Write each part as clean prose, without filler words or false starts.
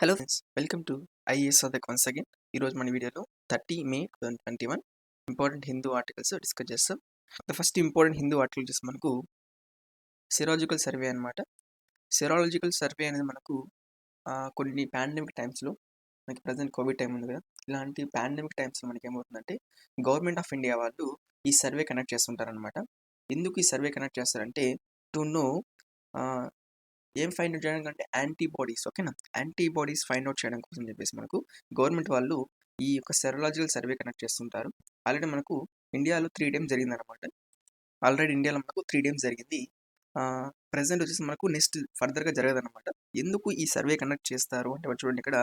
Hello friends, welcome to IAS అదక్ once again. ఈరోజు మన వీడియోలో 30 May 2021 important Hindu articles discuss చేస్తాం. The first important Hindu article వచ్చేసి మనకు సెరాలజికల్ సర్వే అనమాట. సెరాలజికల్ సర్వే అనేది మనకు కొన్ని పాండమిక్ టైమ్స్లో, మనకి ప్రజెంట్ కోవిడ్ టైం ఉంది కదా, ఇలాంటి పాండమిక్ టైమ్స్లో మనకి ఏమవుతుందంటే గవర్నమెంట్ ఆఫ్ ఇండియా వాళ్ళు ఈ సర్వే కండక్ట్ చేస్తుంటారనమాట. ఎందుకు ఈ సర్వే కండక్ట్ చేస్తారంటే టు నో ఏం ఫైండ్ అవుట్ చేయడానికి అంటే యాంటీబాడీస్, ఓకేనా, యాంటీబాడీస్ ఫైండ్ అవుట్ చేయడం కోసం చెప్పేసి మనకు గవర్నమెంట్ వాళ్ళు ఈ యొక్క సెరలాజికల్ సర్వే కండక్ట్ చేస్తుంటారు. ఆల్రెడీ మనకు ఇండియాలో 3 టైమ్స్ జరిగిందనమాట. ఆల్రెడీ ఇండియాలో మనకు 3 టైమ్స్ జరిగింది. ప్రజెంట్ వచ్చేసి మనకు నెక్స్ట్ ఫర్దర్గా జరగదనమాట. ఎందుకు ఈ సర్వే కండక్ట్ చేస్తారు అంటే చూడండి, ఇక్కడ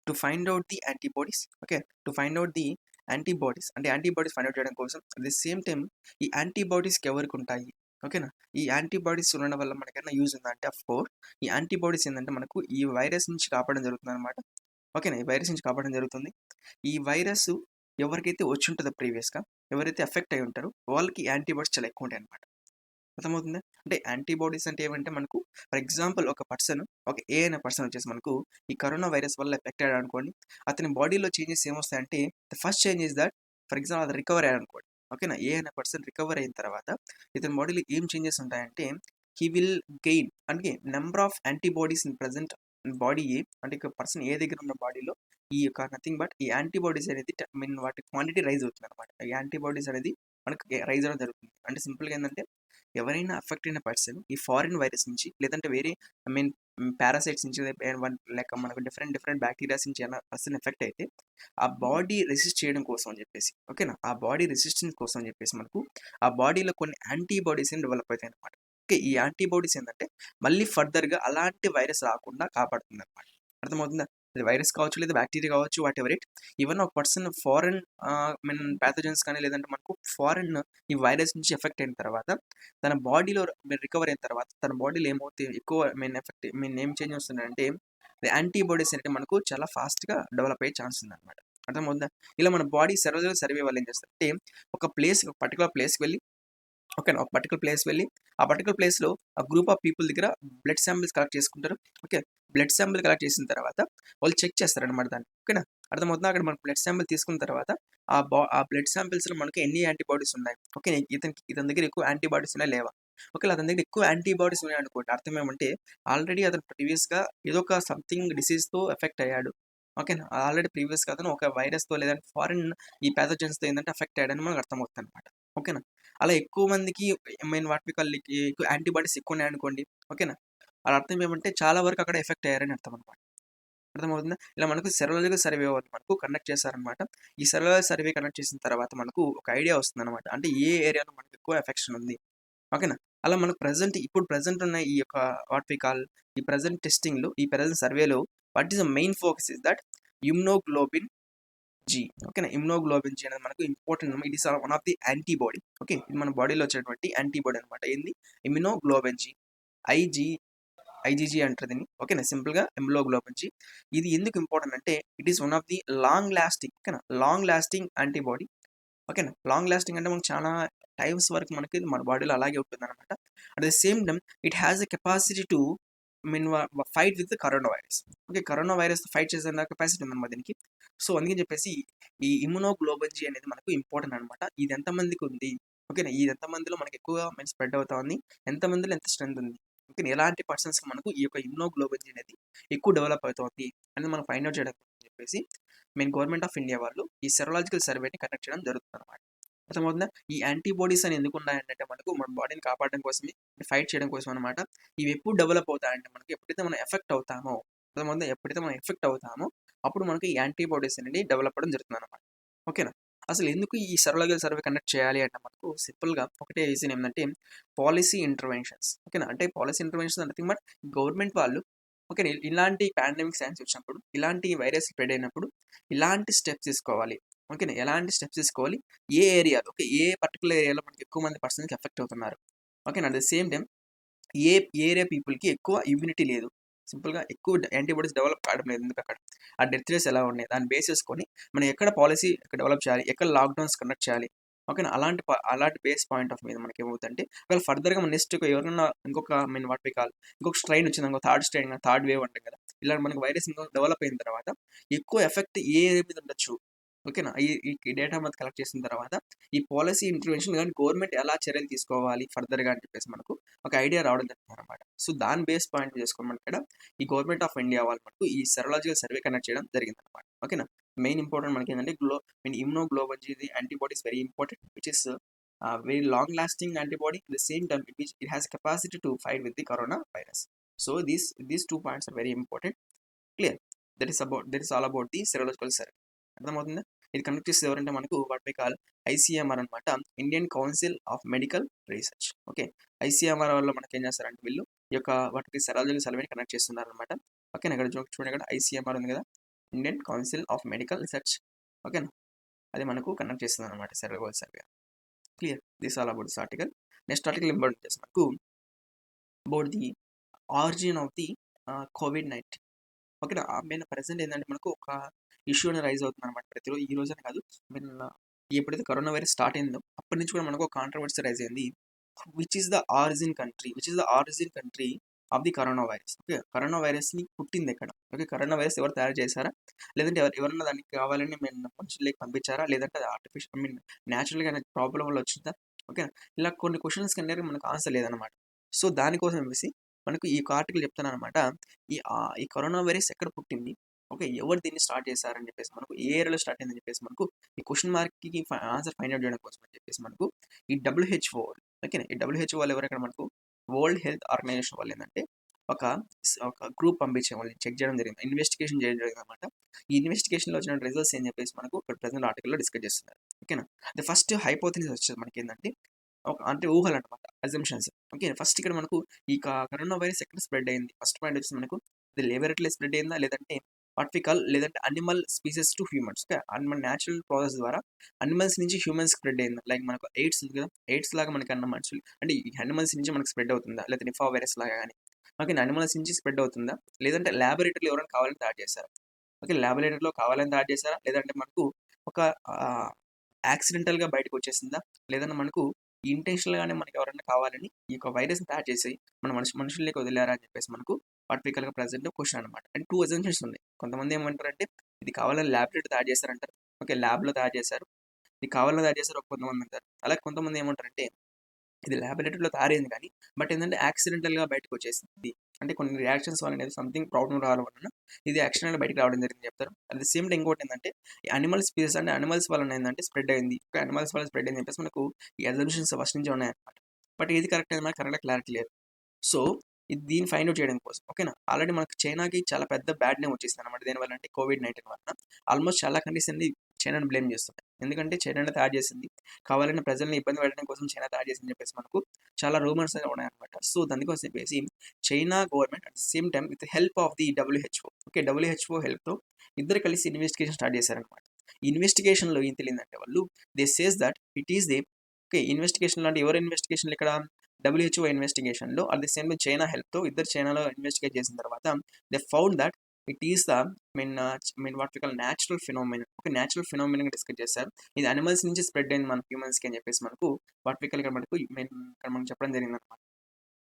to find out the antibodies, okay, to find out the antibodies అంటే యాంటీబాడీస్ ఫైండ్ అవుట్ చేయడం కోసం. అట్ ది సేమ్ టైం ఈ యాంటీబాడీస్కి ఎవరికి ఉంటాయి, ఓకేనా, ఈ యాంటీబాడీస్ ఉండడం వల్ల మనకైనా యూజ్ ఉందంటే ఆఫ్ కోర్స్ ఈ యాంటీబాడీస్ ఏంటంటే మనకు ఈ వైరస్ నుంచి కాపాడడం జరుగుతుంది అనమాట. ఓకేనా, ఈ వైరస్ నుంచి కాపాడడం జరుగుతుంది. ఈ వైరస్ ఎవరికైతే వచ్చి ఉంటుందో ప్రీవియస్గా, ఎవరైతే ఎఫెక్ట్ అయి ఉంటారో వాళ్ళకి యాంటీబాడీస్ చాలా ఎక్కువ ఉంటాయి అనమాట. అర్థమవుతుందా? అంటే యాంటీబాడీస్ అంటే ఏమంటే మనకు ఫర్ ఎగ్జాంపుల్ ఒక ఏ అనే పర్సన్ వచ్చేసి మనకు ఈ కరోనా వైరస్ వల్ల ఎఫెక్ట్ అయ్యాడు అనుకోండి, అతని బాడీలో చేంజెస్ ఏమొస్తాయంటే the first change is that, for example అది రికవర్ అయ్యాడు అనుకోండి, ఓకేనా, ఏ అనే పర్సన్ రికవర్ అయిన తర్వాత ఇతని బాడీలో ఏం చేంజెస్ ఉంటాయంటే హీ విల్ గెయిన్ అంటే number of antibodies in present body, అంటే ఇక పర్సన్ ఏ దగ్గర ఉన్న బాడీలో ఈ యొక్క నథింగ్ బట్ ఈ యాంటీబాడీస్ అనేది వాటి క్వాంటిటీ రైజ్ అవుతుంది అనమాట. ఈ యాంటీబాడీస్ అనేది మనకు రైజ్ అవ్వడం జరుగుతుంది. అంటే సింపుల్గా ఏంటంటే ఎవరైనా అఫెక్ట్ అయిన పర్సన్ ఈ ఫారిన్ వైరస్ నుంచి లేదంటే వేరే పారాసైట్స్ నుంచి లేక మనకు డిఫరెంట్ బ్యాక్టీరియాస్ నుంచి ఏమైనా పర్సన్ ఎఫెక్ట్ అయితే ఆ బాడీ రెసిస్ట్ చేయడం కోసం అని చెప్పేసి, ఓకేనా, ఆ బాడీ రెసిస్టెన్స్ కోసం అని చెప్పేసి మనకు ఆ బాడీలో కొన్ని యాంటీబాడీస్ డెవలప్ అవుతాయి అనమాట. ఓకే, ఈ యాంటీబాడీస్ ఏంటంటే మళ్ళీ ఫర్దర్గా అలాంటి వైరస్ రాకుండా కాపాడుతుంది అనమాట. అర్థమవుతుందా? అది వైరస్ కావచ్చు, లేదా బ్యాక్టీరియా కావచ్చు, వాట్ ఎవర్ ఇట్. ఈవెన్ ఒక పర్సన్ ఫారెన్ ప్యాథోజన్స్ కానీ లేదంటే మనకు ఫారెన్ ఈ వైరస్ నుంచి ఎఫెక్ట్ అయిన తర్వాత తన బాడీలో రికవర్ అయిన తర్వాత తన బాడీలో ఏమవుతాయి ఎక్కువ ఏం చేంజ్ వస్తుందంటే యాంటీబాడీస్ అంటే మనకు చాలా ఫాస్ట్గా డెవలప్ అయ్యే ఛాన్స్ ఉంది అనమాట. అర్థమవుతుందా? ఇలా మన బాడీ సర్వే వాళ్ళు ఏం చేస్తారంటే ఒక పర్టికులర్ ప్లేస్కి వెళ్ళి, ఓకేనా, ఒక పర్టికులర్ ప్లేస్ వెళ్ళి ఆ పర్టికులర్ ప్లేస్లో ఆ గ్రూప్ ఆఫ్ పీపుల్ దగ్గర బ్లడ్ శాంపిల్స్ కలెక్ట్ చేసుకుంటారు. ఓకే, బ్లడ్ శాంపిల్ కలెక్ట్ చేసిన తర్వాత వాళ్ళు చెక్ చేస్తారనమాట దాన్ని. ఓకేనా, అర్థమవుతుందా? అక్కడ మనకు బ్లడ్ శాంపిల్ తీసుకున్న తర్వాత ఆ బ్లడ్ శాంపిల్స్లో మనకి ఎన్ని యాంటీబాడీస్ ఉన్నాయి, ఓకే, ఇతని దగ్గర ఎక్కువ యాంటీబాడీస్ ఉన్నాయి లేవా. ఒకవేళ అతని దగ్గర ఎక్కువ యాంటీబాడీస్ ఉన్నాయి అనుకోండి, అర్థం ఏమంటే ఆల్రెడీ అతను ప్రీవియస్గా ఏదో ఒక సంథింగ్ డిసీజ్తో ఎఫెక్ట్ అయ్యాడు. ఓకేనా, ఆల్రెడీ ప్రీవియస్గా అతను ఒక వైరస్తో లేదంటే ఫారిన్ ఈ ప్యాథోజన్స్తో ఏంటంటే ఎఫెక్ట్ అయ్యాడని మనకు అర్థమవుతుంది అనమాట. ఓకేనా, అలా ఎక్కువ మందికి వాటి వాళ్ళకి ఎక్కువ యాంటీబాడీస్ ఎక్కువ ఉన్నాయి అనుకోండి, ఓకేనా, అలా అర్థం ఏమంటే చాలా వరకు అక్కడ ఎఫెక్ట్ అయ్యారని అర్థం అనమాట. అర్థమవుతుందా? ఇలా మనకు సెరలాజికల్ సర్వే వాళ్ళు మనకు కండక్ట్ చేశారనమాట. ఈ సెరలాజికల్ సర్వే కండక్ట్ చేసిన తర్వాత మనకు ఒక ఐడియా వస్తుంది అనమాట. అంటే ఏ ఏరియాలో మనకు ఎక్కువ ఎఫెక్షన్ ఉంది, ఓకేనా. అలా మనకు ఇప్పుడు ప్రజెంట్ ఉన్న ఈ యొక్క వాట్ వి కాల్ ఈ ప్రజెంట్ టెస్టింగ్లో, ఈ ప్రజెంట్ సర్వేలో what is the main focus is that immunoglobulin G, ఓకేనా. ఇమ్యునోగ్లోబిన్ జీ అనేది మనకు important. It is one of the antibody. Okay, ఇది మన బాడీలో వచ్చేటువంటి యాంటీబాడీ అనమాట. ఏంది? ఇమ్యునోగ్లోబిన్ జీ, ఐజీజీ అంటారు దీన్ని. ఓకేనా, సింపుల్గా ఇమ్యునోగ్లోబిన్ జీ. ఇది ఎందుకు ఇంపార్టెంట్ అంటే it is one of the long lasting, ఓకేనా, లాంగ్ లాస్టింగ్ యాంటీబాడీ. ఓకేనా, లాంగ్ లాస్టింగ్ అంటే మనకు చాలా టైమ్స్ వరకు మనకి మన బాడీలో అలాగే ఉంటుంది అనమాట. At the same time it has a capacity to fight with corona virus. Okay, corona virus fight చేసే కెపాసిటీ ఉందన్నమాట దీనికి. సో అందుకని చెప్పేసి ఈ ఇమ్యునోగ్లోబిన్ జీ అనేది మనకు ఇంపార్టెంట్ అనమాట. ఇది ఎంతమందికి ఉంది, ఓకేనా, ఇది ఎంతమందిలో మనకి ఎక్కువగా స్ప్రెడ్ అవుతా ఉంది, ఎంతమందిలో ఎంత స్ట్రెంత్ ఉంది, ఓకే, ఎలాంటి పర్సన్స్ మనకు ఈ యొక్క ఇమ్యునోగ్లోబిన్ జీ అనేది ఎక్కువ డెవలప్ అవుతుంది అనేది మనం ఫైండ్ అవుట్ చేయడం అని చెప్పేసి గవర్నమెంట్ ఆఫ్ ఇండియా వాళ్ళు ఈ సెరలాజికల్ సర్వేని కండక్ట్ చేయడం జరుగుతుంది అనమాట. అర్థమవుతుందా? ఈ యాంటీబాడీస్ అని ఎందుకు ఉన్నాయంటే మనకు మన బాడీని కాపాడడం కోసమే, ఫైట్ చేయడం కోసం అనమాట. ఇవి ఎప్పుడు డెవలప్ అవుతాయంటే మనకి ఎప్పుడైతే మనం ఎఫెక్ట్ అవుతామో, అర్థమవుతుందా, ఎప్పుడైతే మనం ఎఫెక్ట్ అవుతామో అప్పుడు మనకి ఈ యాంటీబాడీస్ అనేది డెవలప్ అవ్వడం జరుగుతుంది అనమాట. ఓకేనా, అసలు ఎందుకు ఈ సెరలాజికల్ సర్వే కండక్ట్ చేయాలి అంటే మనకు సింపుల్గా ఒకటే రీజన్ ఏంటంటే పాలసీ ఇంటర్వెన్షన్స్. ఓకేనా, అంటే policy interventions nothing but government వాళ్ళు, ఓకే, ఇలాంటి పాండమిక్ సైన్స్ వచ్చినప్పుడు, ఇలాంటి వైరస్ స్ప్రెడ్ అయినప్పుడు ఇలాంటి స్టెప్స్ తీసుకోవాలి. ఓకేనా, ఎలాంటి స్టెప్స్ తీసుకోవాలి, ఏ ఏరియాలో, ఓకే, ఏ పర్టికులర్ ఏరియాలో మనకి ఎక్కువ మంది పర్సన్కి ఎఫెక్ట్ అవుతున్నారు, ఓకేనా, at the same time A area పీపుల్కి ఎక్కువ ఇమ్యూనిటీ లేదు, సింపుల్గా ఎక్కువ యాంటీబాడీస్ డెవలప్ కావడం లేదు, ఎందుకు అక్కడ ఆ డెత్ రేట్స్ ఎలా ఉన్నాయి దాన్ని బేస్ చేసుకొని మనం ఎక్కడ పాలసీ డెవలప్ చేయాలి, ఎక్కడ లాక్డౌన్స్ కండక్ట్ చేయాలి, ఓకేనా, అలాంటి బేస్ పాయింట్ ఆఫ్ మీద మనకి ఏమవుతుందంటే ఒకవేళ ఫర్దర్గా మన నెక్స్ట్ ఎవరైనా ఇంకొక వాట్ వి కాల్ ఇంకొక స్ట్రెయిన్ వచ్చింది, ఇంకొక థర్డ్ వేవ్ అంటాం కదా, ఇలా మనకు వైరస్ డెవలప్ అయిన తర్వాత ఎక్కువ ఎఫెక్ట్ ఏ ఏరియా మీద ఉండొచ్చు, ఓకేనా? ఈ డేటా మనకు కలెక్ట్ చేసిన తర్వాత ఈ పాలసీ ఇంటర్వెన్షన్ కానీ గవర్నమెంట్ ఎలా చర్యలు తీసుకోవాలి ఫర్దర్గా అని చెప్పేసి మనకు ఒక ఐడియా రావడం జరిగింది అనమాట. సో దాని బేస్ పాయింట్ చేసుకుని మనకి ఇక్కడ ఈ గవర్నమెంట్ ఆఫ్ ఇండియా వాళ్ళు మనకు ఈ సెరలాజికల్ సర్వే కండక్ట్ చేయడం జరిగింది అనమాట. ఓకేనా? మెయిన్ ఇంపార్టెంట్ మనకి ఏంటంటే ఇమ్యునోగ్లోబులిన్ ఇది antibody is very important, which is very long lasting antibody at the same time which it has capacity to fight with the coronavirus. So these 2 points are very important. Clear? That is all about the serological survey. అర్థమవుతుందా? ఇది conduct చేసేది ఎవరంటే మనకు what we call ICMR అనమాట, Indian council of medical research. Okay, ICMR వాళ్ళు మనకి ఏం చేస్తారంటే వీళ్ళు ఈ యొక్క వాటికి సెరాలజికల్ సర్వేని కండక్ట్ చేస్తున్నారు అనమాట. ఓకేనా? ఇక్కడ చూడండి, ఇక్కడ ఐసీఎంఆర్ ఉంది కదా, Indian council of medical research. ఓకేనా? అది మనకు కండక్ట్ చేస్తుంది అనమాట serological survey. Clear? This all about this article. Next article important చేసి మనకు about the origin of the COVID-19. ఓకేనా? మెయిన్ ప్రజెంట్ ఏంటంటే మనకు ఒక ఇష్యూ అనేది రైజ్ అవుతుంది అనమాట ప్రతిరోజు. ఈ రోజనే కాదు, మీన్ ఎప్పుడైతే కరోనా వైరస్ స్టార్ట్ అయిందో అప్పటి నుంచి కూడా మనకు ఒక కాంట్రవర్సీ రైజ్ అయింది. Which is the origin country of the corona virus. Okay, corona వైరస్ని పుట్టింది ఎక్కడ? ఓకే, కరోనా వైరస్ ఎవరు తయారు చేశారా, లేదంటే ఎవరన్నా దానికి కావాలని మేము మనుషులకి పంపించారా, లేదంటే అది ఆర్టిఫిషియల్ న్యాచురల్గా ప్రాబ్లం వల్ల వచ్చిందా? ఓకే, ఇలా కొన్ని క్వశ్చన్స్ కన్నా మనకు ఆన్సర్ లేదనమాట. సో దానికోసం చెప్పేసి మనకు ఈ ఆర్టికల్ చెప్తాను అనమాట. ఈ కరోనా వైరస్ ఎక్కడ పుట్టింది, ఓకే, ఎవరు దీన్ని స్టార్ట్ చేశారని చెప్పేసి మనకు ఏ ఏరియాలో స్టార్ట్ అయిందని చెప్పేసి మనకు ఈ క్వశ్చన్ మార్క్కి ఆన్సర్ ఫైండ్ అవుట్ చేయడం కోసం అని చెప్పేసి మనకు ఈ WHO, ఓకే, ఈ WHO వాళ్ళు ఎవరైనా మనకు వరల్డ్ హెల్త్ ఆర్గనైజేషన్ వాళ్ళు ఏంటంటే ఒక గ్రూప్ పంపించే వాళ్ళు చెక్ చేయడం జరిగింది, ఇన్వెస్టిగేషన్ చేయడం జరిగింది అనమాట. ఈ ఇన్వెస్టిగేషన్లో వచ్చిన రిజల్ట్స్ ఏం చెప్పేసి మనకు ఇక్కడ ప్రజెంట్ ఆర్టికల్లో డిస్కస్ చేస్తున్నారు. ఓకేనా? ది ఫస్ట్ హైపోథెసిస్ వచ్చేది మనకి ఏంటంటే అంటే ఊహలు అనమాట, అజంప్షన్స్. ఓకే, ఫస్ట్ ఇక్కడ మనకు ఈ కరోనా వైరస్ ఎక్కడ స్ప్రెడ్ అయింది, ఫస్ట్ పాయింట్ వచ్చేసి మనకు ఇది లేబొరేటరీలో స్ప్రెడ్ అయిందా, లేదంటే వాటికల్, లేదంటే animal species to humans. Okay, మన న్యాచురల్ ప్రాసెస్ ద్వారా అనిమల్స్ నుంచి హ్యూమన్స్ స్ప్రెడ్ అయిందా, లైక్ మనకు ఎయిడ్స్ ఉంది కదా, ఎయిడ్స్ లాగా మనకి అన్న మనుషులు అంటే ఈ అనిమల్స్ నుంచి మనకు స్ప్రెడ్ అవుతుందా, లేదా నిఫా వైరస్ లాగా కానీ ఓకే అనిమల్స్ నుంచి స్ప్రెడ్ అవుతుందా, లేదంటే ల్యాబొరేటరీలో ఎవరైనా కావాలని తయారు చేశారా? ఓకే, ల్యాబొరేటరీలో కావాలని తయారు చేశారా, లేదంటే మనకు ఒక యాక్సిడెంటల్గా బయటకు వచ్చేసిందా, లేదంటే మనకు ఇంటెన్షనల్గానే మనకి ఎవరైనా కావాలని ఈ యొక్క వైరస్ని తయారు చేసి మన మనుషుల్లోకి వదిలేరా అని చెప్పేసి మనకు వాటికల్గా ప్రజెంట్ క్వశ్చన్ అనమాట. అండ్ 2 అజంప్షన్స్ ఉన్నాయి. కొంతమంది ఏమంటారంటే ఇది కావాలని ల్యాబొరేటరీ తయారు చేశారంటారు. ఓకే, ల్యాబ్లో తయారు చేశారు, ఇది కావాలని తయారు చేశారు కొంతమంది అంటారు. అలాగే కొంతమంది ఏమంటారంటే ఇది ల్యాబొరేటరీలో తయారైంది కానీ బట్ ఏంటంటే యాక్సిడెంటల్గా బయటకు వచ్చేసింది, అంటే కొన్ని రియాక్షన్స్ వల్ల అనేది సంథింగ్ ప్రాబ్లం రావడం వలన ఇది యాక్సిడెంటల్ బయటకు రావడం జరిగింది చెప్తారు. అట్ ది సేమ్ టైం ఇంకోటి ఏంటంటే ఈ అనిమల్ స్పీసెస్ అంటే అనిమల్స్ వల్ల ఏంటంటే స్ప్రెడ్ అయింది, అనిమల్స్ వల్ల స్ప్రెడ్ అయింది చెప్పేసి మనకు ఈ అజంప్షన్స్ ఫస్ట్ నుంచి ఉన్నాయన్నమాట. బట్ ఏది కరెక్ట్ అనేది మనకు కరెక్ట్గా క్లారిటీ లేదు. సో ఇది దీన్ని ఫైండ్ అవుట్ చేయడం కోసం ఓకేనా, ఆల్రెడీ మనకు చైనాకి చాలా పెద్ద బ్యాడ్ నేమ్ వచ్చేసింది అనమాట. దేనివల్ల అంటే COVID-19 వల్ల ఆల్మోస్ట్ చాలా కంట్రీస్ అన్ని చైనాని బ్లేమ్ చేస్తున్నాయి. ఎందుకంటే చైనానే తయారు చేసింది, కావాలని ప్రజల్ని ఇబ్బంది పెట్టడం కోసం చైనా తయారు చేసిందని చెప్పేసి మనకు చాలా రూమర్స్ అనేవి ఉన్నాయన్నమాట. సో దానికోసం చెప్పేసి China government at the same time with help of the WHO, okay, WHO హెల్ప్తో ఇద్దరు కలిసి ఇన్వెస్టిగేషన్ స్టార్ట్ చేశారనమాట. ఈ ఇన్వెస్టిగేషన్లో ఏం తెలియదంటే వాళ్ళు they says that it is they, okay, investigation అంటే ఎవరు ఇన్వెస్టిగేషన్లు ఇక్కడ WHO ఇన్వెస్టిగేషన్లో అట్ ది సేమ్ చైనా హెల్ప్తో ఇద్దరు చైనాలో ఇన్వెస్టిగేట్ చేసిన తర్వాత they found that it is the what we call natural phenomenon. ఒక న్యాచురల్ ఫినామినన్ డిస్కస్ చేశారు. ఇది అనిమల్స్ నుంచి స్ప్రెడ్ అయింది మన హ్యూమన్స్కి అని చెప్పేసి మనకు వాట్ వి కాల్ ఇక్కడ మనకు చెప్పడం జరిగింది అనమాట.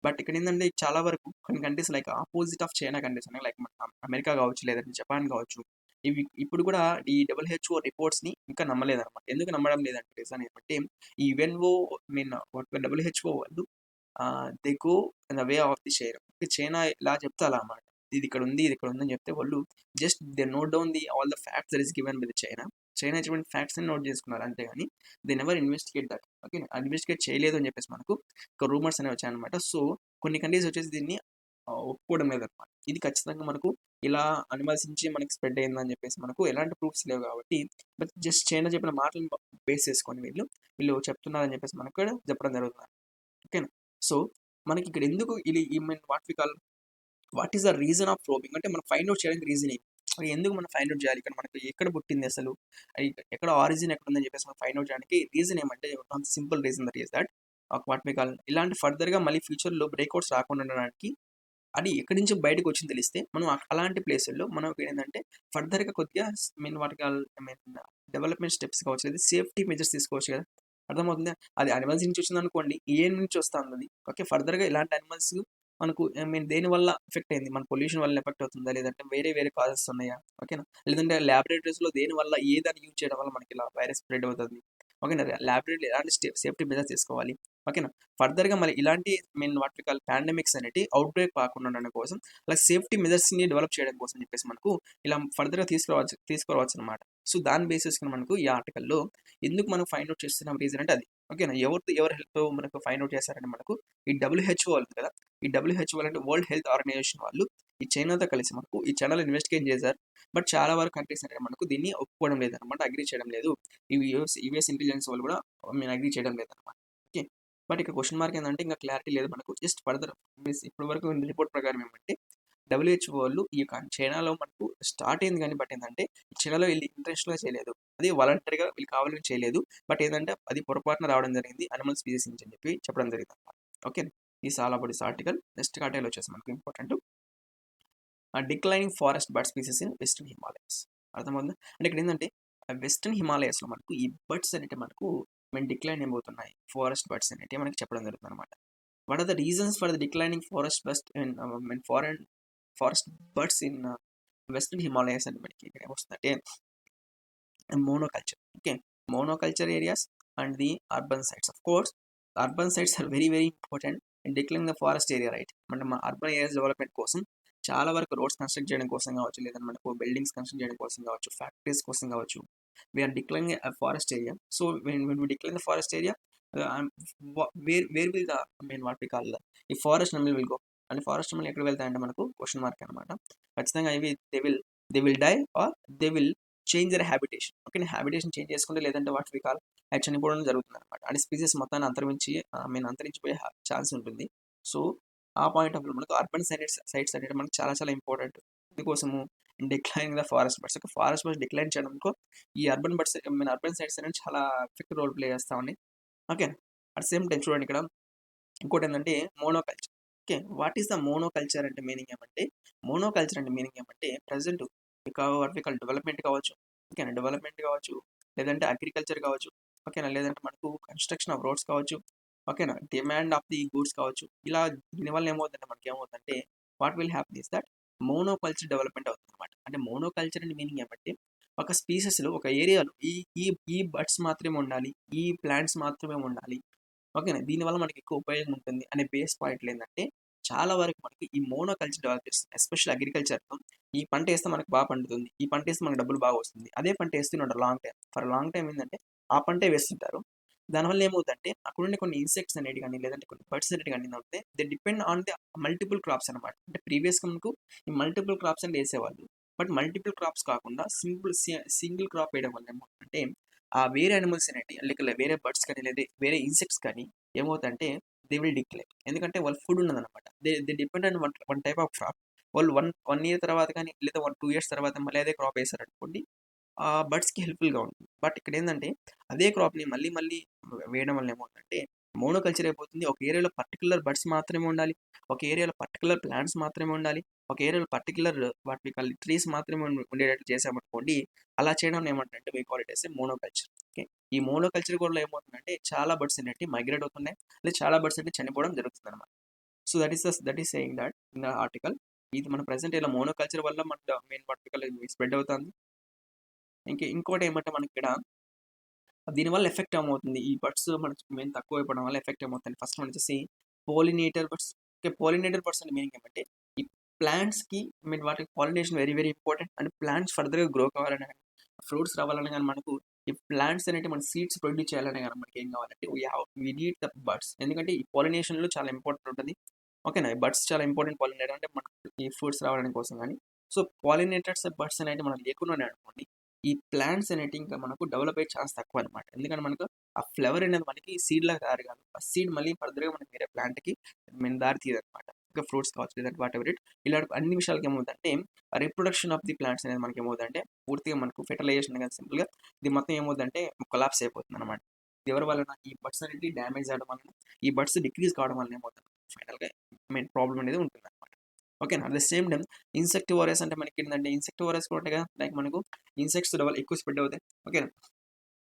బట్ ఇక్కడ ఏంటంటే చాలా వరకు కొన్ని countries like opposite of China countries ఉన్నాయి, లైక్ మన అమెరికా కావచ్చు, లేదంటే జపాన్ కావచ్చు, ఇవి ఇప్పుడు కూడా ఈ WHO రిపోర్ట్స్ని ఇంకా నమ్మలేదన్నమాట. ఎందుకు నమ్మడం లేదంటే రీజన్ ఏమంటే ఈ యుఎన్ఓ WHO వాళ్ళు they go in the way of the China. China ఇలా చెప్తే అలా అన్నమాట, ఇది ఇక్కడ ఉంది, ఇది ఇక్కడ ఉందని చెప్తే వాళ్ళు just they note down the all the facts that is given by the China. China ఇటువంటి ఫ్యాక్ట్స్ ని నోట్ చేసుకున్నారు అంతేగాని they never investigate that. Okay, investigate చేయలేదు అని చెప్పేసి మనకు ఒక రూమర్స్ అనేవి వచ్చాయన్నమాట. సో కొన్ని కంట్రీస్ వచ్చేసి దీన్ని ఒప్పుకోవడం లేదన్నమాట. ఇది ఖచ్చితంగా మనకు ఇలా అనిమల్స్ నుంచి మనకి స్ప్రెడ్ అయిందని చెప్పేసి మనకు ఎలాంటి ప్రూఫ్స్ లేవు కాబట్టి బట్ జస్ట్ చైనా చెప్పిన మాటలను బేస్ చేసుకొని వీళ్ళు చెప్తున్నారని చెప్పేసి మనకు కూడా చెప్పడం జరుగుతుంది. ఓకేనా? సో మనకి ఇక్కడ ఎందుకు ఈ what we call what is the reason of probing అంటే మనం ఫైండ్ అవుట్ చేయడానికి రీజన్ ఏంటి, ఎందుకు మనం ఫైండ్ అవుట్ చేయాలి, ఇక్కడ మనకి ఎక్కడ పుట్టింది అసలు, ఎక్కడ ఆరిజిన్ ఎక్కడ ఉందని చెప్పేసి మనం ఫైండ్ అవుట్ చేయడానికి రీజన్ ఏమంటే simple reason that is that what we call ఇలాంటి ఫర్దర్గా మళ్ళీ ఫ్యూచర్లో బ్రేక్అవుట్స్ రాకుండా ఉండడానికి అది ఎక్కడి నుంచి బయటకు వచ్చింది తెలిస్తే మనం అలాంటి ప్లేసుల్లో మనం ఏంటంటే ఫర్దర్గా కొద్దిగా వాటికి డెవలప్మెంట్ స్టెప్స్ కావచ్చు, లేదా సేఫ్టీ మెజర్స్ తీసుకోవచ్చు కదా. అర్థమవుతుందా? అది అనిమల్స్ నుంచి వచ్చింది అనుకోండి, ఏ నుంచి వస్తుంది అది ఓకే, ఫర్దర్గా ఇలాంటి అనిమల్స్ మనకు దేనివల్ల ఎఫెక్ట్ అయింది? మన పొల్యూషన్ వల్ల ఎఫెక్ట్ అవుతుందా? లేదంటే వేరే కాజెస్ ఉన్నాయా? ఓకేనా? లేదంటే ల్యాబొరేటరీస్‌లో దేనివల్ల ఏదాన్ని యూజ్ చేయడం వల్ల మనకి ఇలా వైరస్ స్ప్రెడ్ అవుతుంది? ఓకేనా? ల్యాబొరేటరీలో ఎలాంటి సేఫ్టీ మెజర్స్ తీసుకోవాలి? ఓకేనా? ఫర్దర్‌గా మళ్ళీ ఇలాంటి వాట్ వి కాల్ పాండమిక్స్ అనేటివి అవుట్ బ్రేక్ కాకుండా ఉండడం కోసం అలా సేఫ్టీ మెజర్స్‌ని డెవలప్ చేయడం కోసం చెప్పేసి మనకు ఇలా ఫర్దర్‌గా తీసుకురావచ్చనమాట. సో, దాని బేసిస్‌గా మనకు ఈ ఆర్టికల్‌లో ఎందుకు మనం ఫైండ్ ఔట్ చేస్తున్నాం రీజన్ అంటే అది. ఓకేనా? ఎవరి హెల్ప్‌తో మనకు ఫైండ్ ఔట్ చేశారంటే మనకు ఈ డబ్ల్యూహెచ్ఓ ఉంది కదా! ఈ డబ్ల్యూహెచ్ఓ అంటే వరల్డ్ హెల్త్ ఆర్గనైజేషన్ వాళ్ళు ఈ చైనాతో కలిసి మనకు ఈ చైనాలో ఇన్వెస్టిగేట్ చేశారు. బట్ చాలా వరకు కంట్రీస్ అనేవి మనకు దీన్ని ఒప్పుకోవడం లేదనమాట. అగ్రీ చేయడం లేదు. ఈ యూఎస్ ఇంటెలిజెన్స్ వాళ్ళు కూడా అగ్రీ చేయడం లేదనమాట. ఓకే. బట్ ఇక్కడ క్వెషన్ మార్క్ ఏందంటే ఇంకా క్లారిటీ లేదు మనకు. జస్ట్ ఫర్దర్ ఇప్పటి వరకు రిపోర్ట్ ప్రకారం ఏమంటే డబ్ల్యూహెచ్ఓ వాళ్ళు ఈ యొక్క చైనాలో మనకు స్టార్ట్ అయింది కానీ బట్ ఏంటంటే చైనాలో వీళ్ళు ఇంటెన్షనల్‌గా చేయలేదు. అది వాలంటరీగా వీళ్ళు కావాలని చేయలేదు. బట్ ఏందంటే అది పొరపాటున రావడం జరిగింది. అనిమల్ స్పీసీస్ నుంచి అని చెప్పి చెప్పడం జరిగిందనమాట. Okay. This all about this article. Next article వచ్చేసి మనకు important declining forest bird species in western Himalayas. అర్థమవుతుందా? అంటే ఇక్కడ ఏంటంటే వెస్టర్న్ హిమాలయస్‌లో మనకు ఈ బర్డ్స్ అనేటివి మనకు డిక్లైన్ అయిపోతున్నాయి. ఫారెస్ట్ బర్డ్స్ అనేటివి మనకి చెప్పడం జరుగుతుందనమాట. What are the reasons for the declining forest bust in forest birds in western Himalayas అని మనకి ఇక్కడ ఏమొస్తుందంటే monoculture. Okay, monoculture areas and the urban sites. Of course, urban sites are very important in declaring the forest area, right? మన urban areas development కోసం చాలా వరకు roads construct చేయడం కోసం కావచ్చు, లేదంటే మనకు బిల్డింగ్స్ కన్స్ట్రక్ట్ చేయడం కోసం కావచ్చు, ఫ్యాక్టరీస్ కోసం కావచ్చు. We are declaring forest area. So when we decline the forest area, where will the what we call ఈ forest animal will go. And forest animal ఎక్కడ వెళ్తాయంటే మనకు క్వశ్చన్ మార్క్ అనమాట. ఖచ్చితంగా ఇవి they will die or they will change their habitation. Okay, habitation change చేసుకుంటే లేదంటే what we call అది చనిపోవడం జరుగుతుంది అనమాట. అంటే స్పీసెస్ మొత్తాన్ని అంతరించిపోయే ఛాన్స్ ఉంటుంది. సో ఆ పాయింట్ ఆఫ్ వ్యూ మనకు అర్బన్ సైట్స్ అనేది మనకు చాలా ఇంపార్టెంట్. అందుకోసము declining the forest birds. Forest birds decline చేయడంతో ఈ అర్బన్ సైట్స్ అనేది చాలా ఎఫెక్టివ్ రోల్ ప్లే చేస్తా ఉన్నాయి. ఓకే. అట్ సేమ్ టైం చూడండి ఇక్కడ ఇంకోటి ఏంటంటే monoculture. Okay, what is the monoculture అంటే మీనింగ్ ఏమంటే present what we call development కావచ్చు. ఓకేనా, డెవలప్మెంట్ కావచ్చు, లేదంటే అగ్రికల్చర్ కావచ్చు. ఓకేనా, లేదంటే మనకు కన్స్ట్రక్షన్ ఆఫ్ రోడ్స్ కావచ్చు. ఓకేనా, డిమాండ్ ఆఫ్ ది గూడ్స్ కావచ్చు. ఇలా దీనివల్ల ఏమవుతుందంటే మనకి ఏమవుతుందంటే what will happen is that monoculture development అవుతుంది అనమాట. అంటే మోనోకల్చర్ అంటే మీనింగ్ ఏమంటే ఒక స్పీసెస్లో ఒక ఏరియాలో ఈ ఈ ఈ బర్డ్స్ మాత్రమే ఉండాలి, ఈ ప్లాంట్స్ మాత్రమే ఉండాలి. ఓకేనా, దీనివల్ల మనకి ఎక్కువ ఉపయోగం ఉంటుంది అనే బేస్ పాయింట్లు ఏంటంటే చాలా వరకు మనకి ఈ మోనోకల్చర్ డెవలప్ చేస్తుంది. ఎస్పెషల్ అగ్రికల్చర్తో ఈ పంట వేస్తే మనకు బాగా పండుతుంది, ఈ పంట వేస్తే మనకు డబ్బులు బాగా వస్తుంది, అదే పంట వేస్తుంటారు లాంగ్ టైం ఏంటంటే ఆ పంటే వేస్తుంటారు. దానివల్ల ఏమవుతుందంటే అక్కడ ఉండే కొన్ని ఇన్సెక్ట్స్ అనేవి కానీ లేదంటే కొన్ని బర్డ్స్ అనేవి కానీ ఏంటంటే they depend on the multiple crops అనమాట. అంటే ప్రీవియస్గా మనకు ఈ మల్టిపుల్ క్రాప్స్ అని వేసేవాళ్ళు. బట్ మల్టిపుల్ క్రాప్స్ కాకుండా సింగిల్ క్రాప్ వేయడం వల్ల ఏమవుతుందంటే ఆ వేరే అనిమల్స్ అనేవి లేక వేరే బర్డ్స్ కానీ లేదా వేరే ఇన్సెక్ట్స్ కానీ ఏమవుతుందంటే దే విల్ డిక్లేర్. ఎందుకంటే వాళ్ళ ఫుడ్ ఉన్నదన్నమాట. They depend on one type of crop. వాళ్ళు వన్ ఇయర్ తర్వాత కానీ లేదా 2 ఇయర్స్ తర్వాత మళ్ళీ అదే క్రాప్ వేసారనుకోండి, ఆ బర్డ్స్‌కి హెల్ప్‌ఫుల్‌గా ఉంటుంది. బట్ ఇక్కడ ఏంటంటే అదే క్రాప్‌ని మళ్ళీ వేయడం వల్ల ఏమవుతుందంటే మోనోకల్చర్ అయిపోతుంది. ఒక ఏరియాలో పర్టిక్యులర్ బర్డ్స్ మాత్రమే ఉండాలి. ఒక ఏరియాలో పర్టిక్యులర్ ప్లాంట్స్ మాత్రమే ఉండాలి. ఒక ఏరియాలో particular what we call trees మాత్రమే ఉండేటట్టు చేసామనుకోండి, అలా చేయడం ఏమంటారంటే we call it as a monoculture. Okay. ఈ మోనోకల్చర్ కూడా ఏమవుతుందంటే చాలా బర్డ్స్ అనేటివి మైగ్రేట్ అవుతున్నాయి. లేదా చాలా బర్డ్స్ అనేవి చనిపోవడం జరుగుతుందన్నమాట. So that is saying that in the article. ఇది మన ప్రెజెంట్ ఇలా మోనోకల్చర్ వల్ల మన వాట్ వి కాల్ స్ప్రెడ్ అవుతుంది. ఇంకోటి ఏమంటే మనకిక్కడ దీనివల్ల ఎఫెక్ట్ ఏమవుతుంది? ఈ బర్డ్స్ మనకి తక్కువ అయిపోవడం వల్ల ఎఫెక్ట్ ఏమవుతుంది? ఫస్ట్ వన్ వచ్చేసి పోలినేటర్ బర్డ్స్. ఓకే, పోలినేటర్ బర్డ్స్ అంటే మీనింగ్ ఏమంటే ఈ ప్లాంట్స్‌కి వాటికి pollination very important. And plants ఫర్దర్‌గా గ్రో కావాలన్నా గాని, ఫ్రూట్స్ రావాలన్నా గాని మనకు ఈ ప్లాంట్స్ అనేటివి మన సీడ్స్ ప్రొడ్యూస్ చేయాలన్నా గాని మనకి ఏం కావాలంటే వి నీడ్ ద బర్డ్స్. ఎందుకంటే ఈ పాలినేషన్‌లో చాలా ఇంపార్టెంట్ ఉంటది. ఓకేనా, ఈ బర్డ్స్ చాలా ఇంపార్టెంట్ పాలినేటర్ అంటే మనకు ఈ ఫ్రూట్స్ రావడానికి కోసం గాని. సో పాలినేటర్స్ బర్డ్స్ అనేటివి మనకు లేకుండా అనుకోండి, ఈ ప్లాంట్స్ అనేటివి ఇంకా మనకు డెవలప్ అయ్యే ఛాన్స్ తక్కువ అనమాట. ఎందుకంటే మనకు ఆ ఫ్లవర్ అనేది మనకి సీడ్ లాగా తయారు కాదు. ఆ సీడ్ మళ్ళీ ఫర్దర్‌గా మనకి వేరే ప్లాంట్‌కి దారి తీయదనమాట. ఇంకా ఫ్రూట్స్ కావచ్చు లేదంటే వాటెవర్ ఇట్. ఇలాంటి అన్ని విషయాలకి ఏమవుతుందంటే రిప్రొడక్షన్ ఆఫ్ ది ప్లాంట్స్ అనేది మనకి ఏమవుతుందంటే పూర్తిగా మనకు ఫెర్టిలైజేషన్ అనేది సింపుల్‌గా ఇది మొత్తం ఏమవుతుందంటే కొలాప్స్ అయిపోతుందనమాట. ఇది ఎవరి వలన? ఈ బడ్స్ అనేటివి డ్యామేజ్ అవ్వడం వలన, ఈ బడ్స్ డిక్రీజ్ కావడం వలన ఏమవుతుంది ఫైనల్‌గా ప్రాబ్లమ్ అనేది ఉంటుందనమాట. ఓకేనా. At the same time insectivorous అంటే మనకి ఏంటంటే ఇన్సెక్టివోరస్ కూడా ఉంటాయి కదా! లైక్ మనకు ఇన్సెక్ట్స్ ఎక్కువ స్ప్రెడ్ అవుతాయి. ఓకేనా.